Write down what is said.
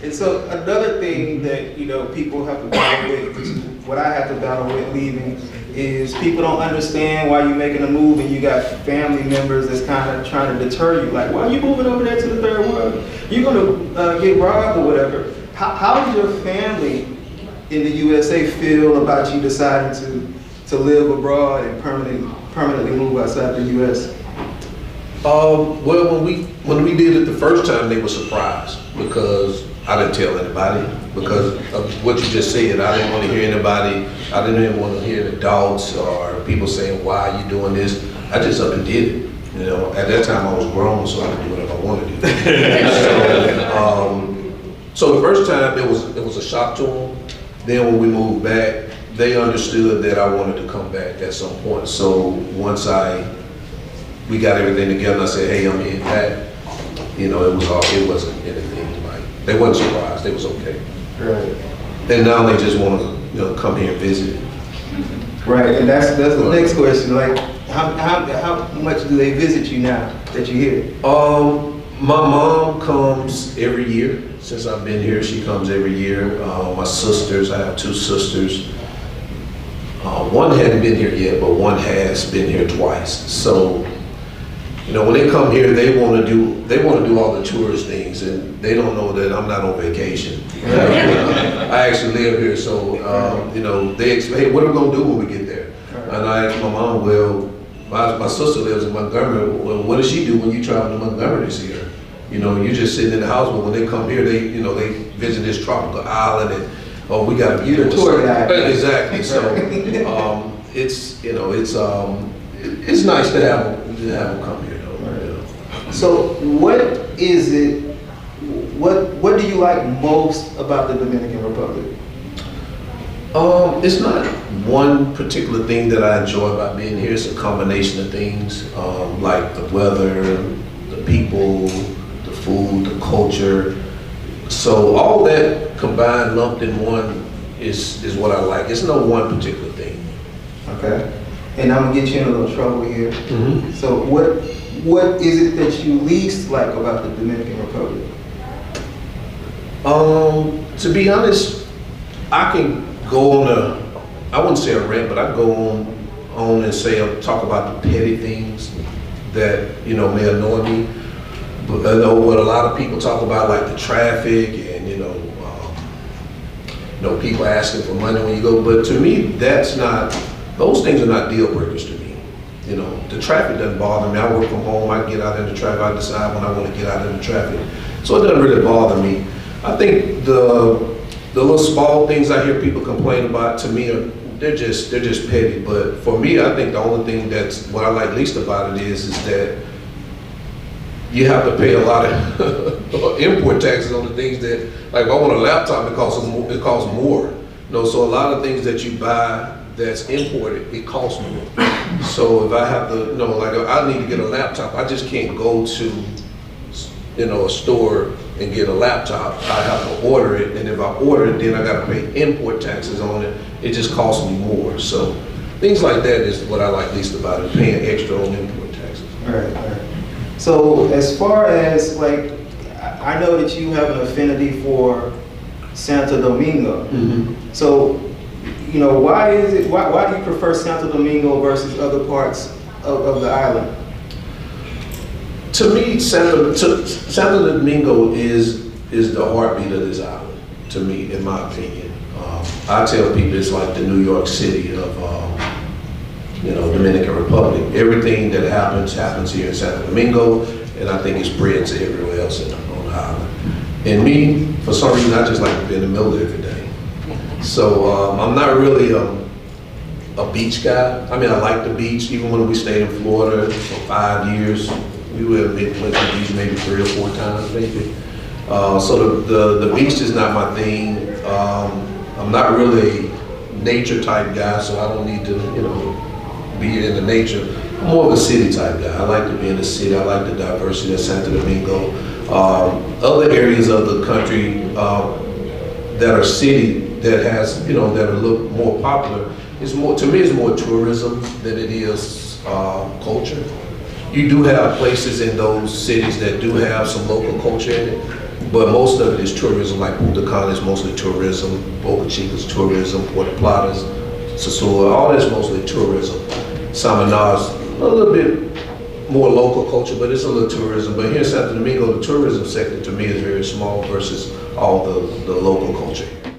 And so another thing that, people have to battle with, which is what I have to battle with leaving, is people don't understand why you're making a move and you got family members that's kind of trying to deter you. Like, why are you moving over there to the third world? You're going to get robbed or whatever. How does your family in the USA feel about you deciding to live abroad and permanently move outside the US? Well, when we did it the first time, they were surprised because I didn't tell anybody because of what you just said. I didn't want to hear anybody. I didn't even want to hear adults or people saying, "Why are you doing this?" I just up and did it. At that time I was grown, so I could do whatever I wanted to do. So the first time it was a shock to them. Then when we moved back, they understood that I wanted to come back at some point. So once we got everything together, and I said, "Hey, I'm heading back." It wasn't anything like, they wasn't surprised, they was okay. Right. And now they just want to, come here and visit. Right, and that's the next question. Like, how much do they visit you now that you're here? My mom comes every year. Since I've been here, she comes every year. My sisters, I have two sisters. One hadn't been here yet, but one has been here twice. So, when they come here, they want to do all the tourist things, and they don't know that I'm not on vacation. I actually live here, so they expect, "Hey, what are we gonna do when we get there?" And I asked my mom, "Well, my sister lives in Montgomery. Well, what does she do when you travel to Montgomery to see her? You just sitting in the house, but when they come here, they visit this tropical island, and we got to be a tour guide." Exactly. So it's nice to have them come here. So what is it, what do you like most about the Dominican Republic? It's not one particular thing that I enjoy about being here. It's a combination of things, like the weather, the people, the food, the culture. So all that combined, lumped in one, is what I like. It's no one particular thing. Okay. And I'm gonna get you in a little trouble here. Mm-hmm. So what is it that you least like about the Dominican Republic? To be honest, I can go on I wouldn't say a rant, but I go on and talk about the petty things that, may annoy me. But I know what a lot of people talk about, like the traffic and, people asking for money when you go. But to me, those things are not deal breakers to me. The traffic doesn't bother me. I work from home, I get out in the traffic, I decide when I want to get out in the traffic. So it doesn't really bother me. I think the little small things I hear people complain about, to me, they're just petty. But for me, I think the only thing that's what I like least about it is that you have to pay a lot of import taxes on the things that, like if I want a laptop, it costs more. So a lot of things that you buy that's imported, it costs more. So if I have to, I need to get a laptop, I just can't go to, a store and get a laptop. I have to order it, and if I order it, then I got to pay import taxes on it. It just costs me more. So things like that is what I like least about it, paying extra on import taxes. All right. So as far as I know that you have an affinity for Santo Domingo. Mm-hmm. So, why do you prefer Santo Domingo versus other parts of the island? To me, Santo Domingo is the heartbeat of this island, to me, in my opinion. I tell people it's like the New York City of, Dominican Republic. Everything that happens here in Santo Domingo, and I think it's spread to everywhere else on the island. And me, for some reason, I just like to be in the middle every day. So I'm not really a beach guy. I mean, I like the beach. Even when we stayed in Florida for 5 years, we went to the beach maybe 3 or 4 times, maybe. So the beach is not my thing. I'm not really a nature type guy, so I don't need to, be in the nature. I'm more of a city type guy. I like to be in the city. I like the diversity of Santo Domingo. Other areas of the country that are city that has, that are a little more popular, to me, it's more tourism than it is culture. You do have places in those cities that do have some local culture in it, But most of it is tourism, like Punta Cana is mostly tourism, Boca Chica's tourism, Puerto Plata's, Sosúa, all that's mostly tourism. Samana's a little bit more local culture, but it's a little tourism. But here in Santo Domingo, the tourism sector to me is very small versus all the local culture.